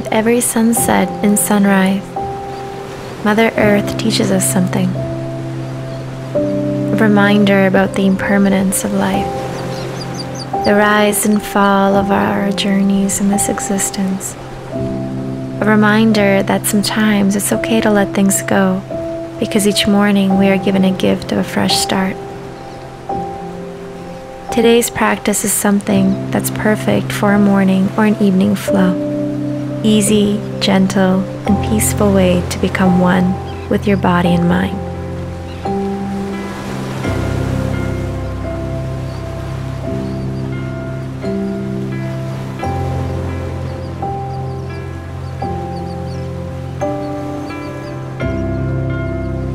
With every sunset and sunrise, Mother Earth teaches us something. A reminder about the impermanence of life, the rise and fall of our journeys in this existence. A reminder that sometimes it's okay to let things go, because each morning we are given a gift of a fresh start. Today's practice is something that's perfect for a morning or an evening flow. Easy, gentle, and peaceful way to become one with your body and mind.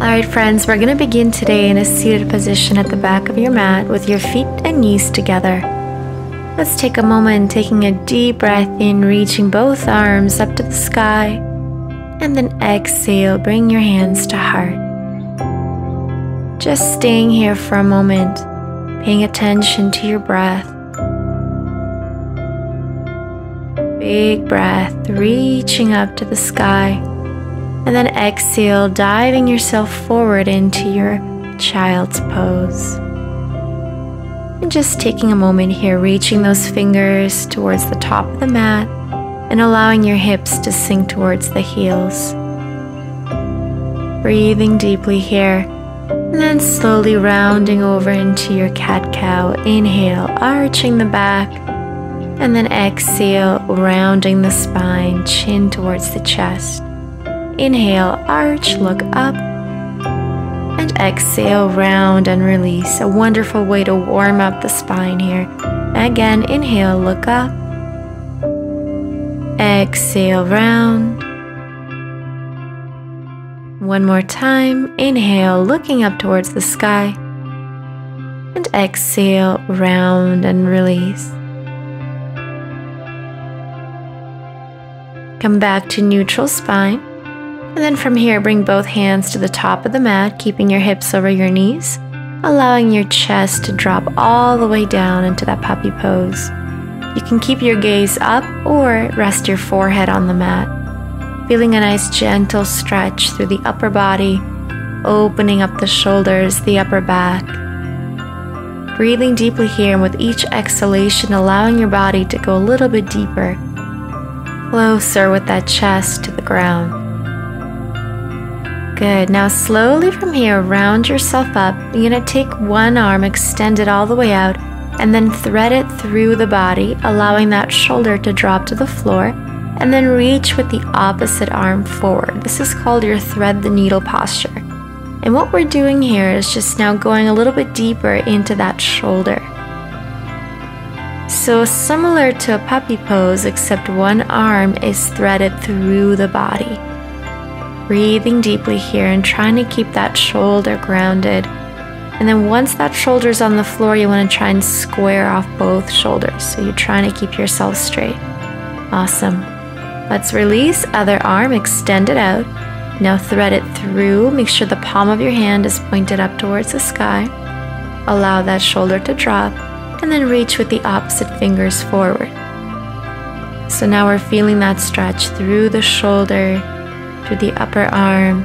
Alright friends, we're going to begin today in a seated position at the back of your mat with your feet and knees together. Let's take a moment taking a deep breath in, reaching both arms up to the sky, and then exhale, bring your hands to heart. Just staying here for a moment, paying attention to your breath. Big breath, reaching up to the sky. And then exhale, diving yourself forward into your child's pose. And just taking a moment here, reaching those fingers towards the top of the mat and allowing your hips to sink towards the heels. Breathing deeply here, and then slowly rounding over into your cat-cow. Inhale, arching the back, and then exhale, rounding the spine, chin towards the chest. Inhale, arch, look up, and exhale, round and release. A wonderful way to warm up the spine here. Again, inhale, look up, exhale, round. One more time, inhale, looking up towards the sky, and exhale, round and release. Come back to neutral spine. And then from here, bring both hands to the top of the mat, keeping your hips over your knees, allowing your chest to drop all the way down into that puppy pose. You can keep your gaze up or rest your forehead on the mat, feeling a nice gentle stretch through the upper body, opening up the shoulders, the upper back. Breathing deeply here, and with each exhalation, allowing your body to go a little bit deeper, closer with that chest to the ground. Good. Now slowly from here, round yourself up. You're going to take one arm, extend it all the way out, and then thread it through the body, allowing that shoulder to drop to the floor, and then reach with the opposite arm forward. This is called your thread the needle posture. And what we're doing here is just now going a little bit deeper into that shoulder. So similar to a puppy pose, except one arm is threaded through the body. Breathing deeply here and trying to keep that shoulder grounded. And then once that shoulder's on the floor, you want to try and square off both shoulders. So you're trying to keep yourself straight. Awesome. Let's release. Other arm, extend it out. Now thread it through. Make sure the palm of your hand is pointed up towards the sky. Allow that shoulder to drop. And then reach with the opposite fingers forward. So now we're feeling that stretch through the shoulder, through the upper arm.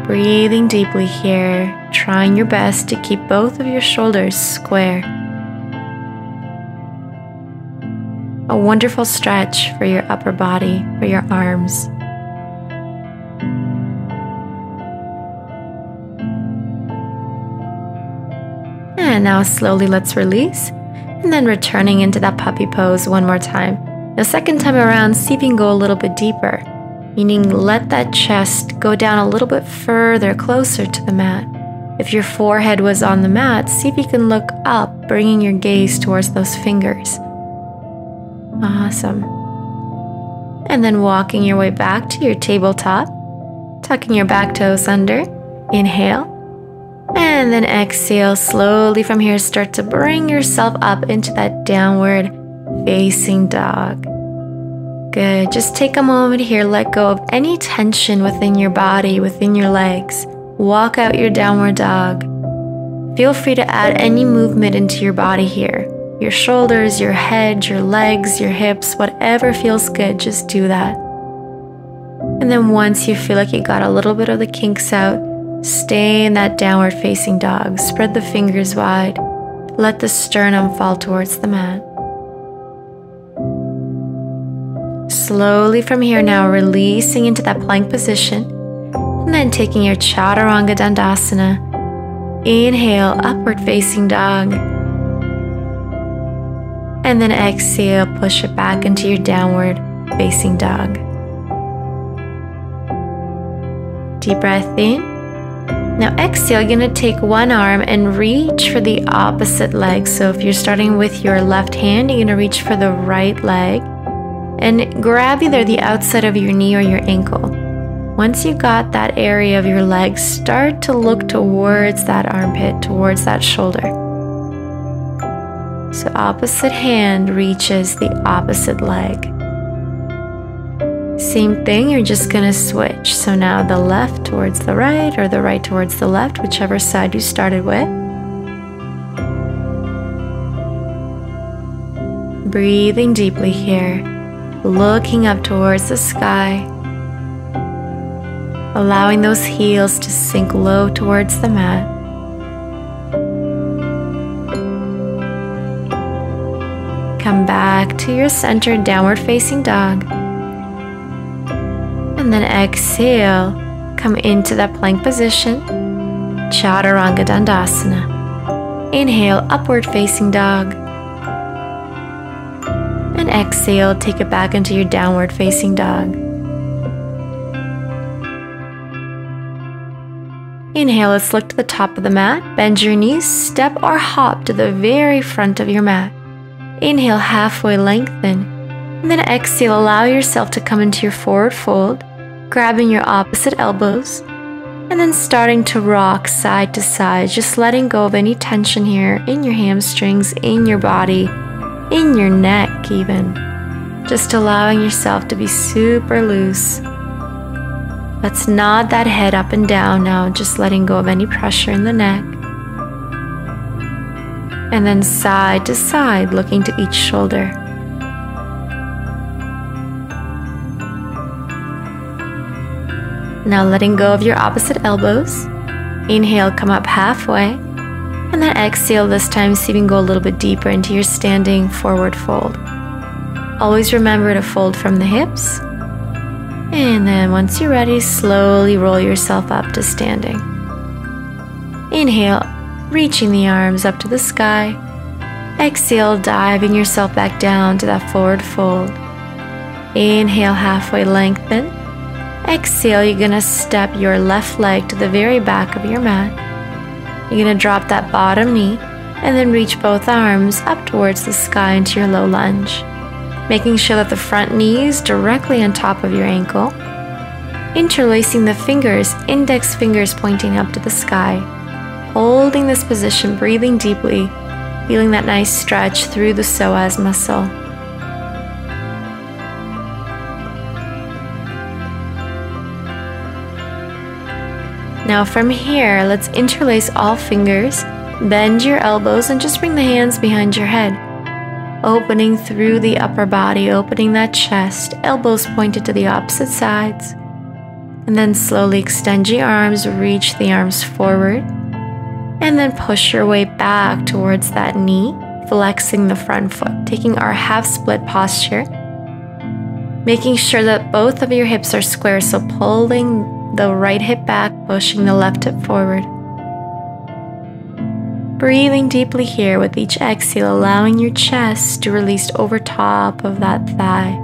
Breathing deeply here, trying your best to keep both of your shoulders square. A wonderful stretch for your upper body, for your arms. And now slowly let's release. And then returning into that puppy pose one more time. The second time around, see if you can go a little bit deeper, meaning let that chest go down a little bit further, closer to the mat. If your forehead was on the mat, see if you can look up, bringing your gaze towards those fingers. Awesome. And then walking your way back to your tabletop, tucking your back toes under. Inhale. And then exhale, slowly from here, start to bring yourself up into that downward facing dog. Good. Just take a moment here, let go of any tension within your body, within your legs. Walk out your downward dog. Feel free to add any movement into your body here. Your shoulders, your head, your legs, your hips, whatever feels good, just do that. And then once you feel like you got a little bit of the kinks out, stay in that downward facing dog. Spread the fingers wide. Let the sternum fall towards the mat. Slowly from here now, releasing into that plank position. And then taking your Chaturanga Dandasana. Inhale, upward facing dog. And then exhale, push it back into your downward facing dog. Deep breath in. Now exhale, you're going to take one arm and reach for the opposite leg. So if you're starting with your left hand, you're going to reach for the right leg and grab either the outside of your knee or your ankle. Once you got that area of your leg, start to look towards that armpit, towards that shoulder. So opposite hand reaches the opposite leg. Same thing, you're just going to switch. So now the left towards the right or the right towards the left, whichever side you started with. Breathing deeply here, looking up towards the sky, allowing those heels to sink low towards the mat. Come back to your center, downward facing dog. And then exhale, come into that plank position, Chaturanga Dandasana. Inhale, upward facing dog. And exhale, take it back into your downward facing dog. Inhale, let's look to the top of the mat. Bend your knees, step or hop to the very front of your mat. Inhale, halfway lengthen. And then exhale, allow yourself to come into your forward fold, grabbing your opposite elbows, and then starting to rock side to side, just letting go of any tension here in your hamstrings, in your body, in your neck even. Just allowing yourself to be super loose. Let's nod that head up and down now, just letting go of any pressure in the neck. And then side to side, looking to each shoulder. Now letting go of your opposite elbows. Inhale, come up halfway. And then exhale this time, see if you can go a little bit deeper into your standing forward fold. Always remember to fold from the hips. And then once you're ready, slowly roll yourself up to standing. Inhale, reaching the arms up to the sky. Exhale, diving yourself back down to that forward fold. Inhale, halfway lengthen. Exhale, you're going to step your left leg to the very back of your mat. You're going to drop that bottom knee and then reach both arms up towards the sky into your low lunge. Making sure that the front knee is directly on top of your ankle. Interlacing the fingers, index fingers pointing up to the sky. Holding this position, breathing deeply, feeling that nice stretch through the psoas muscle. Now from here, let's interlace all fingers, bend your elbows, and just bring the hands behind your head. Opening through the upper body, opening that chest, elbows pointed to the opposite sides. And then slowly extend your arms, reach the arms forward. And then push your way back towards that knee, flexing the front foot, taking our half split posture. Making sure that both of your hips are square, so pulling the right hip back, pushing the left hip forward. Breathing deeply here with each exhale, allowing your chest to release over top of that thigh.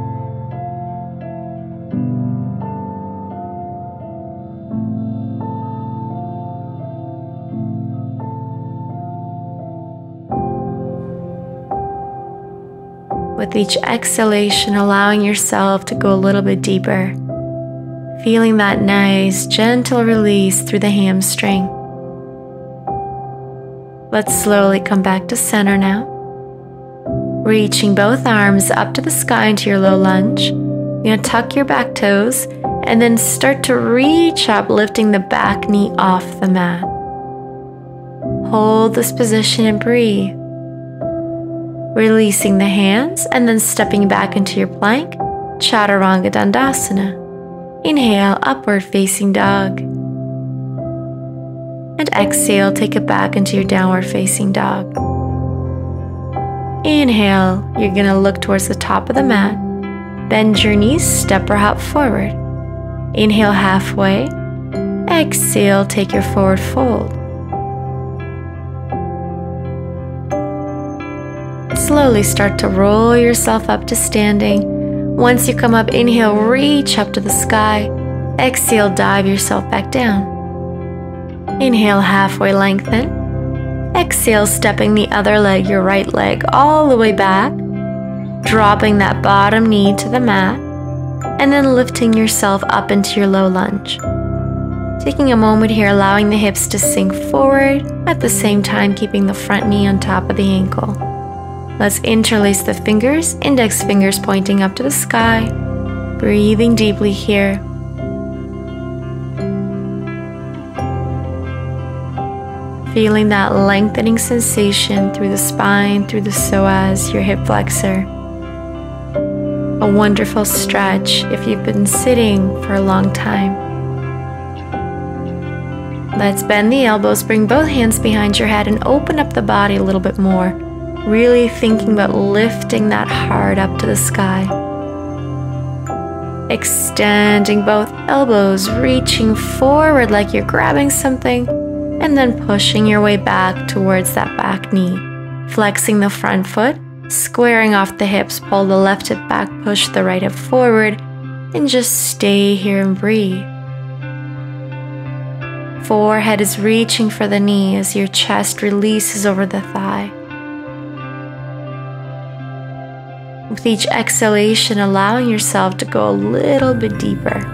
With each exhalation, allowing yourself to go a little bit deeper. Feeling that nice, gentle release through the hamstring. Let's slowly come back to center now. Reaching both arms up to the sky into your low lunge. You're going to tuck your back toes and then start to reach up, lifting the back knee off the mat. Hold this position and breathe. Releasing the hands and then stepping back into your plank, Chaturanga Dandasana. Inhale, upward facing dog. And exhale, take it back into your downward facing dog. Inhale, you're going to look towards the top of the mat. Bend your knees, step or hop forward. Inhale halfway. Exhale, take your forward fold. Slowly start to roll yourself up to standing. Once you come up, inhale, reach up to the sky. Exhale, dive yourself back down. Inhale, halfway lengthen. Exhale, stepping the other leg, your right leg, all the way back. Dropping that bottom knee to the mat. And then lifting yourself up into your low lunge. Taking a moment here, allowing the hips to sink forward, at the same time keeping the front knee on top of the ankle. Let's interlace the fingers, index fingers pointing up to the sky. Breathing deeply here. Feeling that lengthening sensation through the spine, through the psoas, your hip flexor. A wonderful stretch if you've been sitting for a long time. Let's bend the elbows, bring both hands behind your head and open up the body a little bit more. Really thinking about lifting that heart up to the sky. Extending both elbows, reaching forward like you're grabbing something, and then pushing your way back towards that back knee. Flexing the front foot, squaring off the hips, pull the left hip back, push the right hip forward, and just stay here and breathe. Forehead is reaching for the knee as your chest releases over the thigh. With each exhalation, allowing yourself to go a little bit deeper.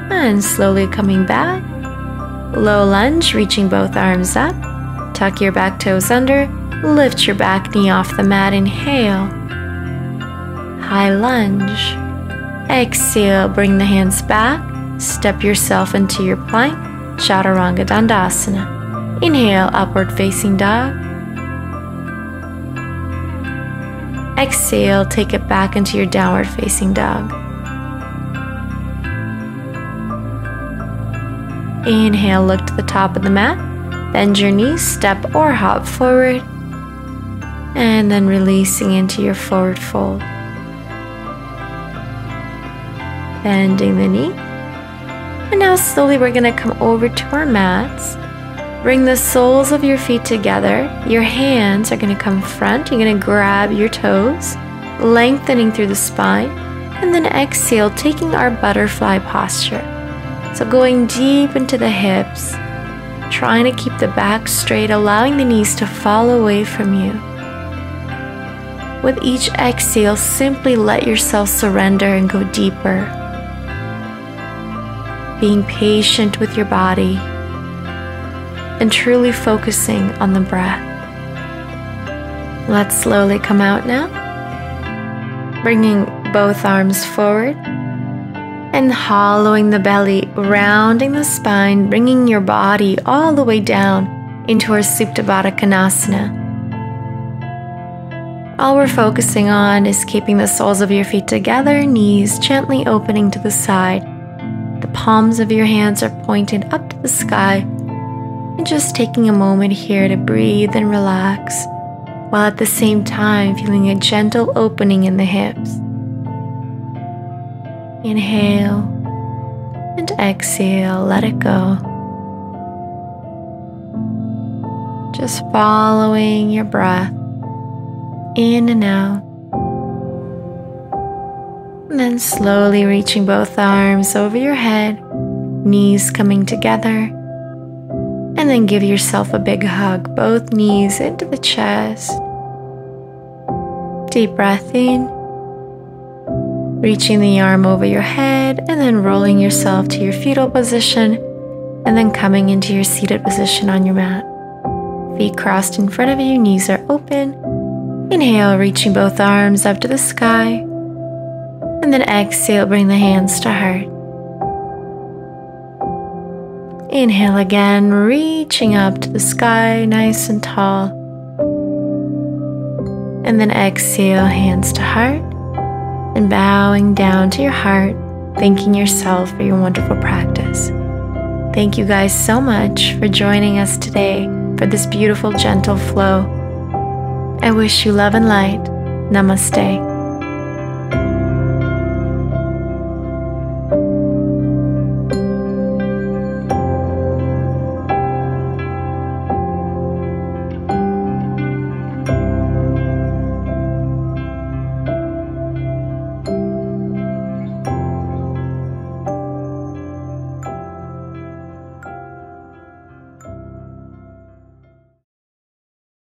And slowly coming back. Low lunge, reaching both arms up. Tuck your back toes under. Lift your back knee off the mat. Inhale. High lunge. Exhale, bring the hands back. Step yourself into your plank. Chaturanga Dandasana. Inhale, upward facing dog. Exhale, take it back into your downward facing dog. Inhale, look to the top of the mat. Bend your knees, step or hop forward. And then releasing into your forward fold. Bending the knee. And now slowly we're going to come over to our mats. Bring the soles of your feet together. Your hands are going to come front. You're going to grab your toes, lengthening through the spine, and then exhale, taking our butterfly posture. So going deep into the hips, trying to keep the back straight, allowing the knees to fall away from you. With each exhale, simply let yourself surrender and go deeper. Being patient with your body and truly focusing on the breath. Let's slowly come out now, bringing both arms forward and hollowing the belly, rounding the spine, bringing your body all the way down into our Supta Baddha Konasana. All we're focusing on is keeping the soles of your feet together, knees gently opening to the side. The palms of your hands are pointed up to the sky. And just taking a moment here to breathe and relax, while at the same time feeling a gentle opening in the hips. Inhale and exhale, let it go. Just following your breath in and out. And then slowly reaching both arms over your head, knees coming together. And then give yourself a big hug, both knees into the chest. Deep breath in. Reaching the arm over your head and then rolling yourself to your fetal position and then coming into your seated position on your mat. Feet crossed in front of you, knees are open. Inhale, reaching both arms up to the sky. And then exhale, bring the hands to heart. Inhale again, reaching up to the sky, nice and tall. And then exhale, hands to heart, and bowing down to your heart, thanking yourself for your wonderful practice. Thank you guys so much for joining us today for this beautiful, gentle flow. I wish you love and light. Namaste.